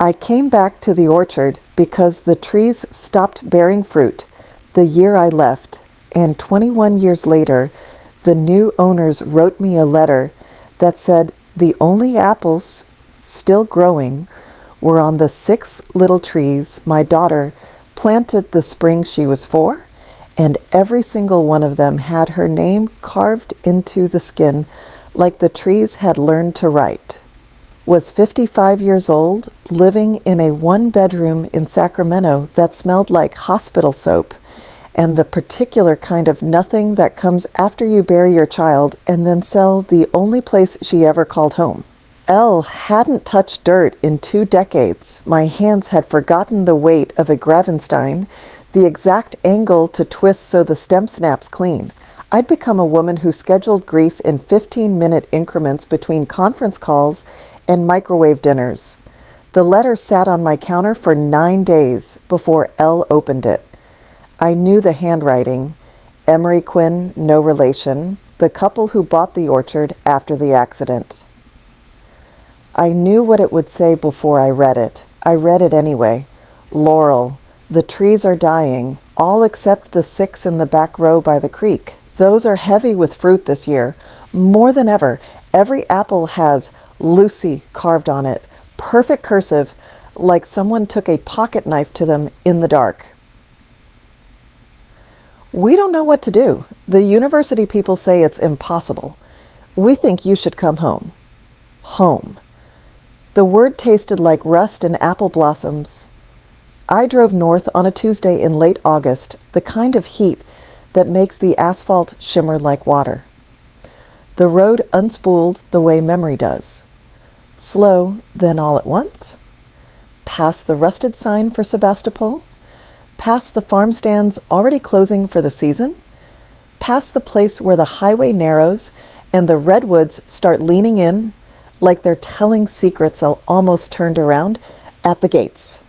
I came back to the orchard because the trees stopped bearing fruit the year I left, and 21 years later, the new owners wrote me a letter that said the only apples still growing were on the 6 little trees my daughter planted the spring she was 4, and every single one of them had her name carved into the skin like the trees had learned to write. Was 55 years old, living in a 1-bedroom in Sacramento that smelled like hospital soap and the particular kind of nothing that comes after you bury your child and then sell the only place she ever called home. Elle hadn't touched dirt in 2 decades. My hands had forgotten the weight of a Gravenstein, the exact angle to twist so the stem snaps clean. I'd become a woman who scheduled grief in 15-minute increments between conference calls and microwave dinners. The letter sat on my counter for 9 days before Elle opened it. I knew the handwriting. Emery Quinn, no relation, the couple who bought the orchard after the accident. I knew what it would say before I read it. I read it anyway. Laurel, the trees are dying, all except the 6 in the back row by the creek. Those are heavy with fruit this year. More than ever, every apple has Lucy carved on it. Perfect cursive, like someone took a pocket knife to them in the dark. We don't know what to do. The university people say it's impossible. We think you should come home. Home. The word tasted like rust and apple blossoms. I drove north on a Tuesday in late August, the kind of heat that makes the asphalt shimmer like water. The road unspooled the way memory does. Slow, then all at once. Past the rusted sign for Sebastopol. Past the farm stands already closing for the season. Past the place where the highway narrows and the redwoods start leaning in like they're telling secrets almost turned around at the gates.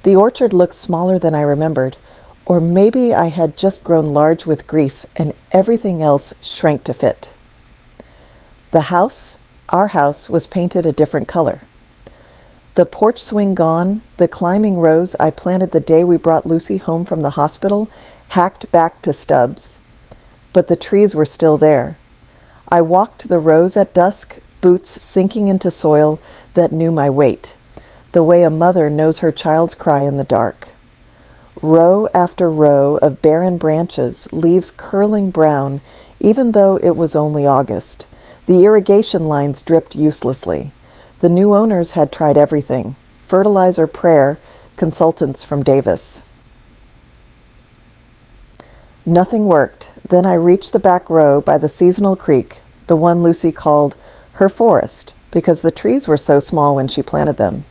The orchard looked smaller than I remembered, or maybe I had just grown large with grief and everything else shrank to fit. The house, our house, was painted a different color. The porch swing gone, the climbing rose I planted the day we brought Lucy home from the hospital, hacked back to stubs. But the trees were still there. I walked the rows at dusk, boots sinking into soil that knew my weight, the way a mother knows her child's cry in the dark. Row after row of barren branches, leaves curling brown, even though it was only August. The irrigation lines dripped uselessly. The new owners had tried everything. Fertilizer prayer, consultants from Davis. Nothing worked. Then I reached the back row by the seasonal creek, the one Lucy called her forest, because the trees were so small when she planted them.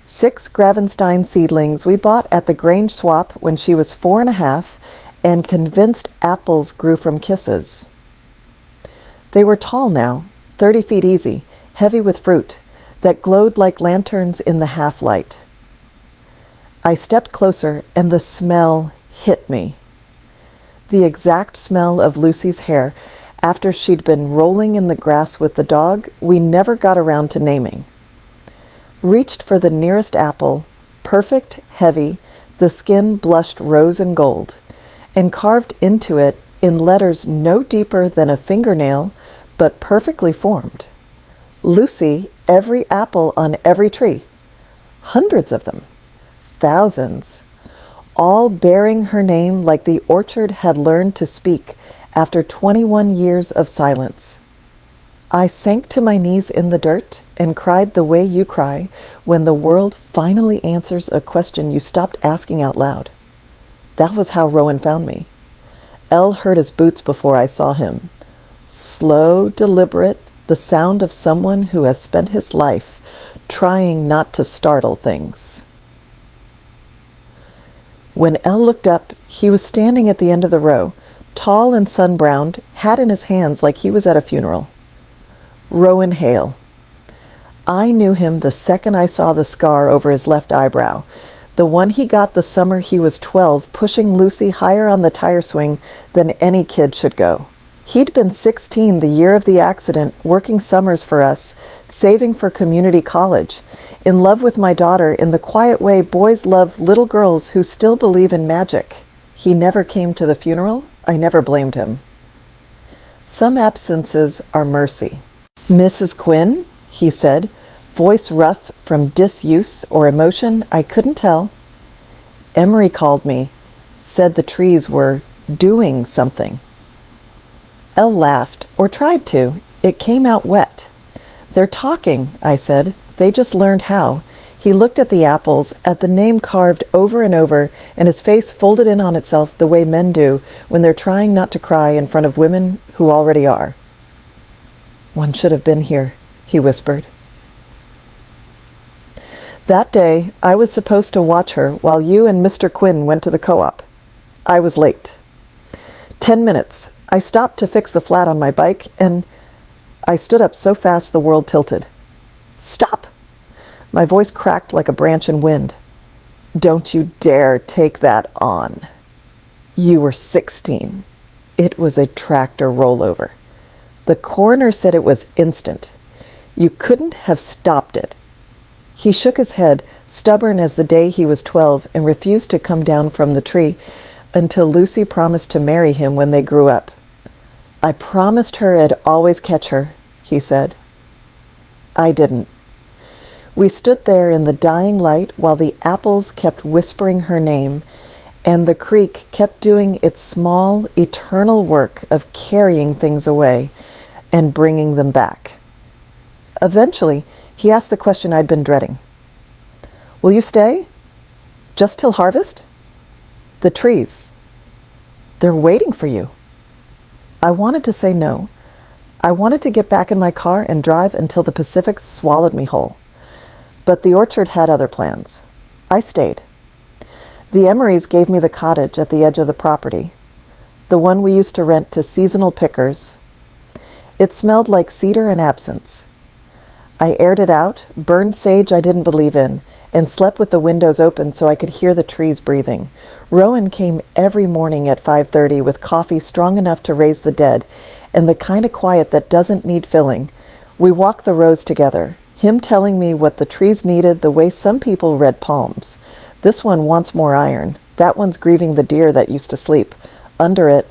6 Gravenstein seedlings we bought at the Grange swap when she was 4.5 and convinced apples grew from kisses. They were tall now, 30 feet easy, heavy with fruit, that glowed like lanterns in the half-light. I stepped closer and the smell hit me. The exact smell of Lucy's hair after she'd been rolling in the grass with the dog we never got around to naming. Reached for the nearest apple, perfect, heavy, the skin blushed rose and gold, and carved into it in letters no deeper than a fingernail, but perfectly formed. Lucy, every apple on every tree. Hundreds of them. Thousands. All bearing her name like the orchard had learned to speak after 21 years of silence. I sank to my knees in the dirt and cried the way you cry when the world finally answers a question you stopped asking out loud. That was how Rowan found me. Elle heard his boots before I saw him. Slow, deliberate, the sound of someone who has spent his life trying not to startle things. When Elle looked up, he was standing at the end of the row, tall and sun-browned, hat in his hands like he was at a funeral. Rowan Hale. I knew him the second I saw the scar over his left eyebrow, the one he got the summer he was 12, pushing Lucy higher on the tire swing than any kid should go. He'd been 16 the year of the accident, working summers for us, saving for community college, in love with my daughter in the quiet way boys love little girls who still believe in magic. He never came to the funeral. I never blamed him. Some absences are mercy. Mrs. Quinn, he said, voice rough from disuse or emotion, I couldn't tell. Emery called me, said the trees were doing something. Elle laughed, or tried to. It came out wet. They're talking, I said. They just learned how. He looked at the apples, at the name carved over and over, and his face folded in on itself the way men do when they're trying not to cry in front of women who already are. One should have been here, he whispered. That day, I was supposed to watch her while you and Mr. Quinn went to the co-op. I was late. 10 minutes. I stopped to fix the flat on my bike, and I stood up so fast the world tilted. Stop! My voice cracked like a branch in wind. Don't you dare take that on. You were 16. It was a tractor rollover. The coroner said it was instant. You couldn't have stopped it. He shook his head, stubborn as the day he was 12, and refused to come down from the tree until Lucy promised to marry him when they grew up. I promised her I'd always catch her, he said. I didn't. We stood there in the dying light while the apples kept whispering her name, and the creek kept doing its small, eternal work of carrying things away and bringing them back. Eventually, he asked the question I'd been dreading. Will you stay? Just till harvest? The trees. They're waiting for you. I wanted to say no. I wanted to get back in my car and drive until the Pacific swallowed me whole. But the orchard had other plans. I stayed. The Emerys gave me the cottage at the edge of the property, the one we used to rent to seasonal pickers. It smelled like cedar and absinthe. I aired it out, burned sage I didn't believe in, and slept with the windows open so I could hear the trees breathing. Rowan came every morning at 5:30 with coffee strong enough to raise the dead, and the kind of quiet that doesn't need filling. We walked the rows together, him telling me what the trees needed the way some people read palms. This one wants more iron. That one's grieving the deer that used to sleep. Under it,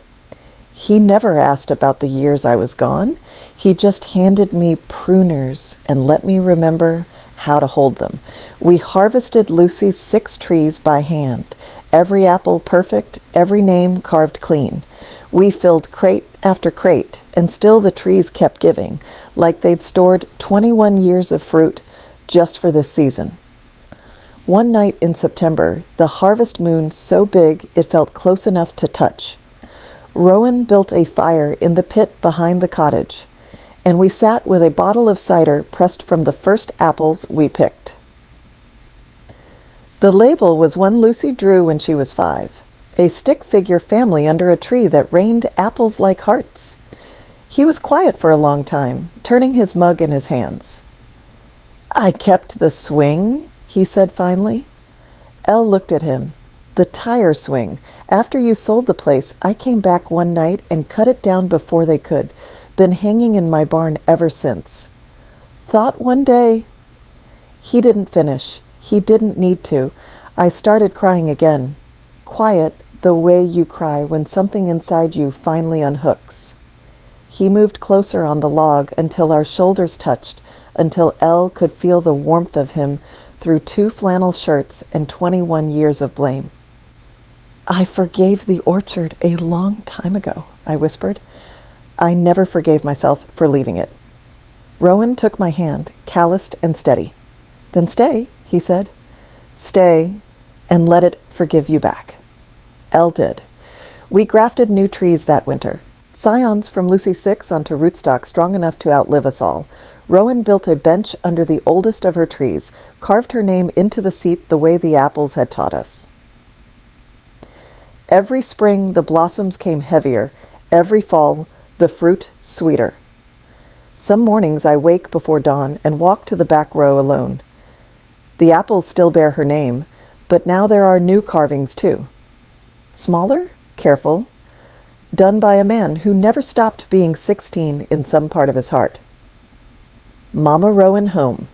he never asked about the years I was gone. He just handed me pruners and let me remember how to hold them. We harvested Lucy's 6 trees by hand, every apple perfect, every name carved clean. We filled crate after crate, and still the trees kept giving, like they'd stored 21 years of fruit just for this season. One night in September, the harvest moon so big it felt close enough to touch. Rowan built a fire in the pit behind the cottage, and we sat with a bottle of cider pressed from the first apples we picked. The label was one Lucy drew when she was 5, a stick figure family under a tree that rained apples like hearts. He was quiet for a long time, turning his mug in his hands. I kept the swing, he said finally. Elle looked at him. The tire swing. After you sold the place, I came back one night and cut it down before they could. Been hanging in my barn ever since. Thought one day. He didn't finish. He didn't need to. I started crying again. Quiet, the way you cry when something inside you finally unhooks. He moved closer on the log until our shoulders touched, until Elle could feel the warmth of him through 2 flannel shirts and 21 years of blame. I forgave the orchard a long time ago, I whispered. I never forgave myself for leaving it. Rowan took my hand, calloused and steady. Then stay, he said. Stay and let it forgive you back. Elle did. We grafted new trees that winter. Scions from Lucy 6 onto rootstock strong enough to outlive us all. Rowan built a bench under the oldest of her trees, carved her name into the seat the way the apples had taught us. Every spring the blossoms came heavier, every fall the fruit sweeter. Some mornings I wake before dawn and walk to the back row alone. The apples still bear her name, but now there are new carvings too. Smaller, careful, done by a man who never stopped being 16 in some part of his heart. Mama Rowan Home.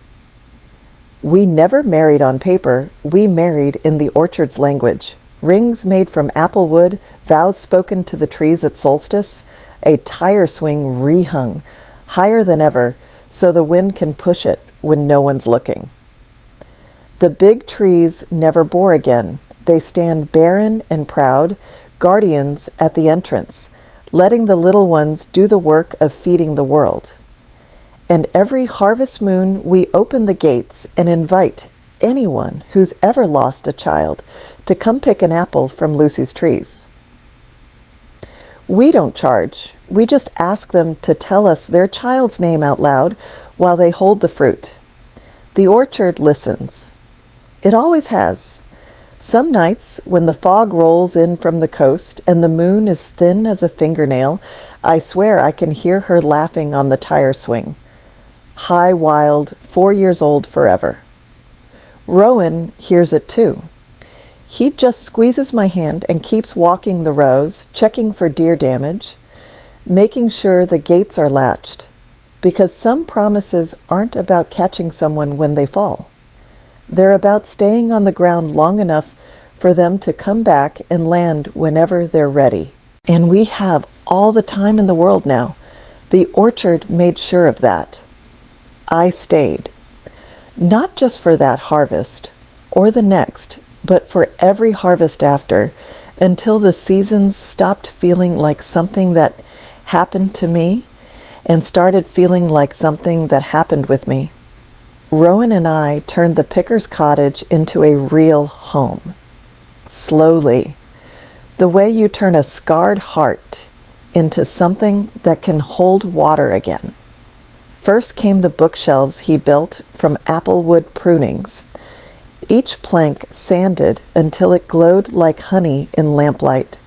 We never married on paper, we married in the orchard's language. Rings made from apple wood, vows spoken to the trees at solstice, a tire swing rehung, higher than ever, so the wind can push it when no one's looking. The big trees never bore again. They stand barren and proud, guardians at the entrance, letting the little ones do the work of feeding the world. And every harvest moon we open the gates and invite anyone who's ever lost a child to come pick an apple from Lucy's trees. We don't charge. We just ask them to tell us their child's name out loud while they hold the fruit. The orchard listens. It always has. Some nights, when the fog rolls in from the coast and the moon is thin as a fingernail, I swear I can hear her laughing on the tire swing. High, wild, 4 years old forever. Rowan hears it too. He just squeezes my hand and keeps walking the rows, checking for deer damage, making sure the gates are latched, because some promises aren't about catching someone when they fall. They're about staying on the ground long enough for them to come back and land whenever they're ready. And we have all the time in the world now. The orchard made sure of that. I stayed. Not just for that harvest, or the next, but for every harvest after, until the seasons stopped feeling like something that happened to me and started feeling like something that happened with me. Rowan and I turned the Picker's cottage into a real home. Slowly, the way you turn a scarred heart into something that can hold water again. First came the bookshelves he built from applewood prunings, each plank sanded until it glowed like honey in lamplight.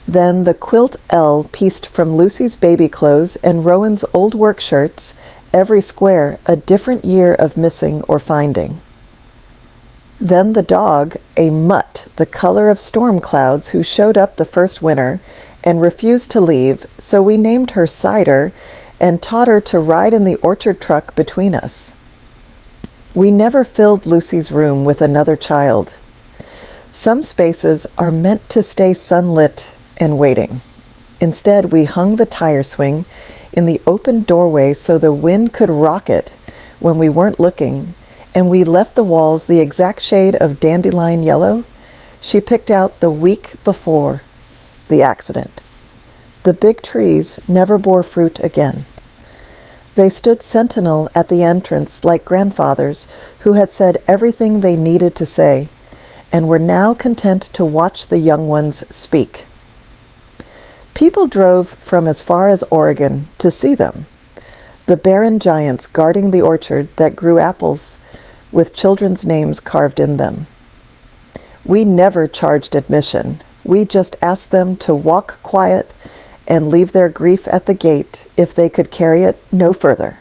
Then the quilt L pieced from Lucy's baby clothes and Rowan's old work shirts, every square a different year of missing or finding. Then the dog, a mutt the color of storm clouds who showed up the first winter and refused to leave, so we named her Cider and taught her to ride in the orchard truck between us. We never filled Lucy's room with another child. Some spaces are meant to stay sunlit and waiting. Instead, we hung the tire swing in the open doorway so the wind could rock it when we weren't looking, and we left the walls the exact shade of dandelion yellow she picked out the week before the accident. The big trees never bore fruit again. They stood sentinel at the entrance like grandfathers who had said everything they needed to say, and were now content to watch the young ones speak. People drove from as far as Oregon to see them, the barren giants guarding the orchard that grew apples with children's names carved in them. We never charged admission. We just asked them to walk quiet and leave their grief at the gate if they could carry it no further.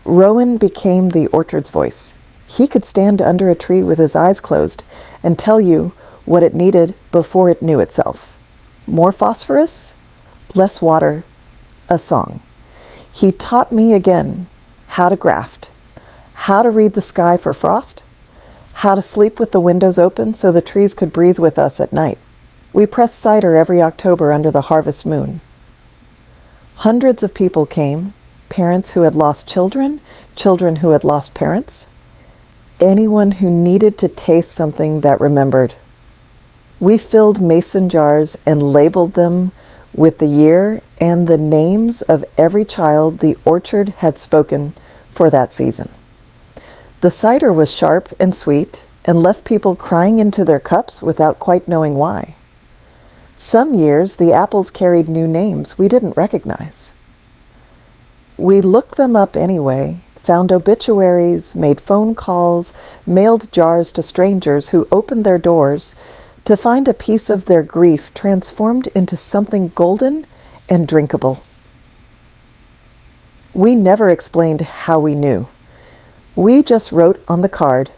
Rowan became the orchard's voice. He could stand under a tree with his eyes closed and tell you what it needed before it knew itself. More phosphorus? Less water? A song. He taught me again how to graft, how to read the sky for frost, how to sleep with the windows open so the trees could breathe with us at night. We pressed cider every October under the harvest moon. Hundreds of people came, parents who had lost children, children who had lost parents, anyone who needed to taste something that remembered. We filled mason jars and labeled them with the year and the names of every child the orchard had spoken for that season. The cider was sharp and sweet and left people crying into their cups without quite knowing why. Some years the apples carried new names we didn't recognize. We looked them up anyway, found obituaries, made phone calls, mailed jars to strangers who opened their doors to find a piece of their grief transformed into something golden and drinkable. We never explained how we knew. We just wrote on the card,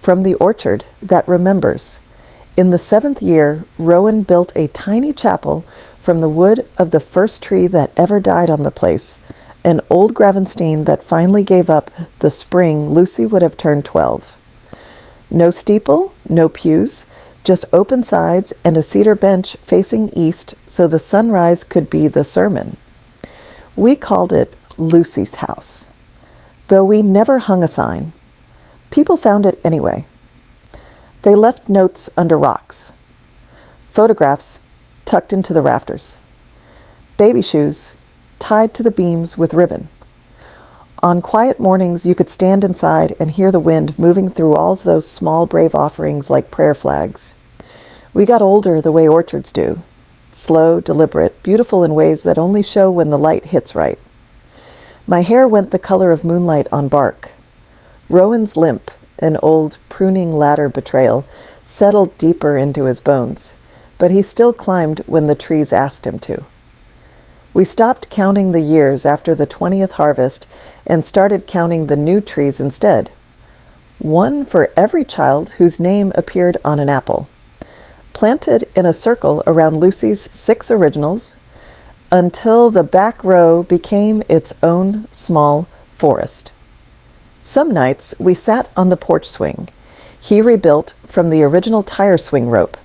"From the orchard that remembers." In the 7th year, Rowan built a tiny chapel from the wood of the first tree that ever died on the place, an old Gravenstein that finally gave up the spring Lucy would have turned 12. No steeple, no pews, just open sides and a cedar bench facing east so the sunrise could be the sermon. We called it Lucy's house, though we never hung a sign. People found it anyway. They left notes under rocks, photographs tucked into the rafters, baby shoes tied to the beams with ribbon. On quiet mornings, you could stand inside and hear the wind moving through all those small brave offerings like prayer flags. We got older the way orchards do, slow, deliberate, beautiful in ways that only show when the light hits right. My hair went the color of moonlight on bark. Rowan's limp, an old pruning ladder betrayal, settled deeper into his bones, but he still climbed when the trees asked him to. We stopped counting the years after the 20th harvest and started counting the new trees instead. One for every child whose name appeared on an apple, planted in a circle around Lucy's 6 originals, until the back row became its own small forest. Some nights we sat on the porch swing, he rebuilt from the original tire swing rope,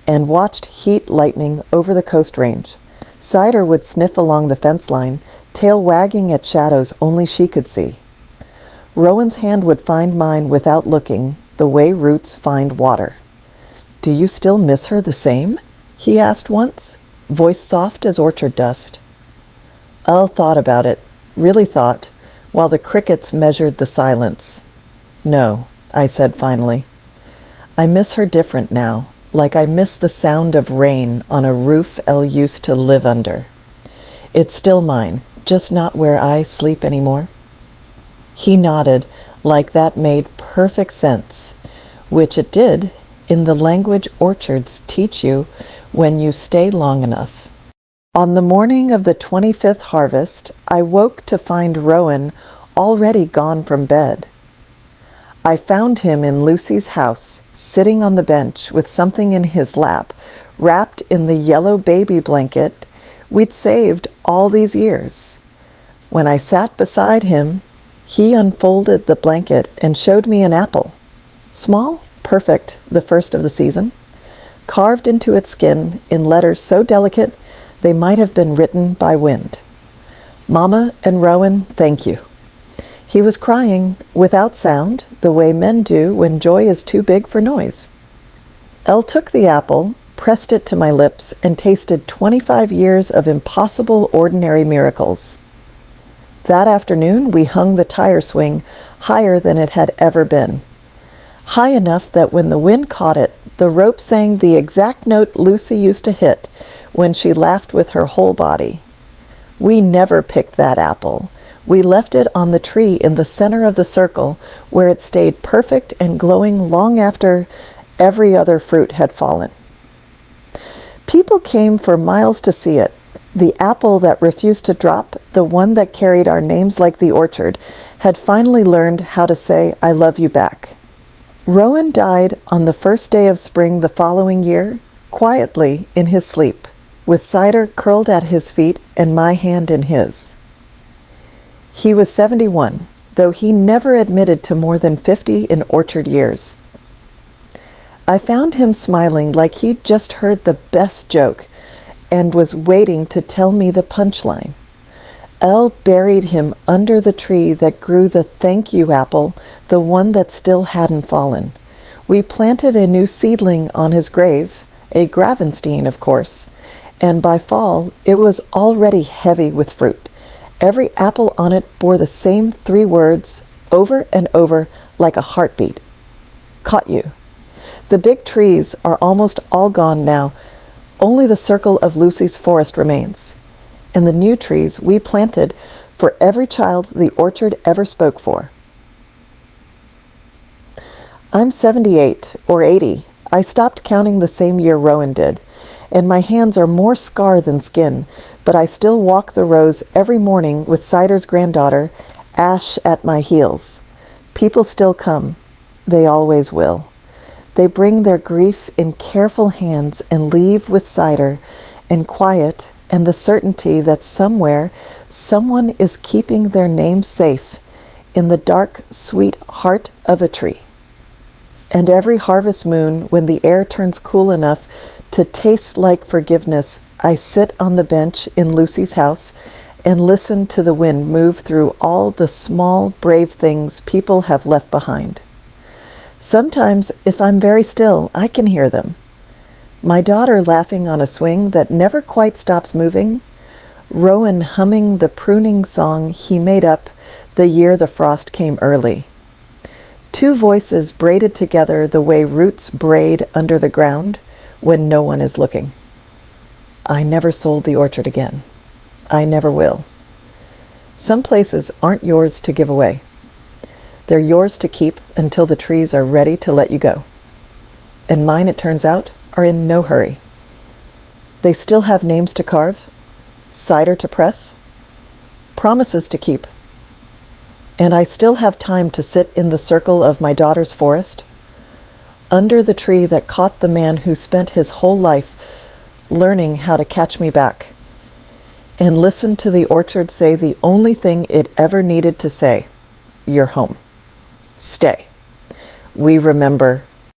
and watched heat lightning over the Coast Range. Cider would sniff along the fence line, tail wagging at shadows only she could see. Rowan's hand would find mine without looking, the way roots find water. "Do you still miss her the same?" he asked once, voice soft as orchard dust. Elle thought about it, really thought, while the crickets measured the silence. "No," I said finally. "I miss her different now, like I miss the sound of rain on a roof Elle used to live under. It's still mine, just not where I sleep anymore." He nodded, like that made perfect sense, which it did in the language orchards teach you when you stay long enough. On the morning of the 25th harvest, I woke to find Rowan already gone from bed. I found him in Lucy's house, sitting on the bench with something in his lap, wrapped in the yellow baby blanket we'd saved all these years. When I sat beside him, he unfolded the blanket and showed me an apple. Small, perfect, the first of the season, carved into its skin in letters so delicate they might have been written by wind. "Mama and Rowan, thank you." He was crying, without sound, the way men do when joy is too big for noise. Elle took the apple, pressed it to my lips, and tasted 25 years of impossible ordinary miracles. That afternoon, we hung the tire swing higher than it had ever been. High enough that when the wind caught it, the rope sang the exact note Lucy used to hit when she laughed with her whole body. We never picked that apple. We left it on the tree in the center of the circle, where it stayed perfect and glowing long after every other fruit had fallen. People came for miles to see it. The apple that refused to drop, the one that carried our names like the orchard, had finally learned how to say, "I love you" back. Rowan died on the first day of spring the following year, quietly in his sleep, with cider curled at his feet and my hand in his. He was 71, though he never admitted to more than 50 in orchard years. I found him smiling like he'd just heard the best joke and was waiting to tell me the punchline. Elle buried him under the tree that grew the thank you apple, the one that still hadn't fallen. We planted a new seedling on his grave, a Gravenstein, of course, and by fall it was already heavy with fruit. Every apple on it bore the same 3 words over and over like a heartbeat. Caught you. The big trees are almost all gone now. Only the circle of Lucy's forest remains. And the new trees we planted for every child the orchard ever spoke for. I'm 78 or 80. I stopped counting the same year Rowan did, and my hands are more scar than skin, but I still walk the rows every morning with Cider's granddaughter, Ash, at my heels. People still come. They always will. They bring their grief in careful hands and leave with Cider, and quiet and the certainty that somewhere someone is keeping their name safe in the dark, sweet heart of a tree. And every harvest moon, when the air turns cool enough to taste like forgiveness, I sit on the bench in Lucy's house and listen to the wind move through all the small, brave things people have left behind. Sometimes, if I'm very still, I can hear them. My daughter laughing on a swing that never quite stops moving, Rowan humming the pruning song he made up the year the frost came early. Two voices braided together the way roots braid under the ground when no one is looking. I never sold the orchard again. I never will. Some places aren't yours to give away. They're yours to keep until the trees are ready to let you go. And mine, it turns out, are in no hurry. They still have names to carve, cider to press, promises to keep. And I still have time to sit in the circle of my daughter's forest, under the tree that caught the man who spent his whole life learning how to catch me back, and listen to the orchard say the only thing it ever needed to say: you're home. Stay. We remember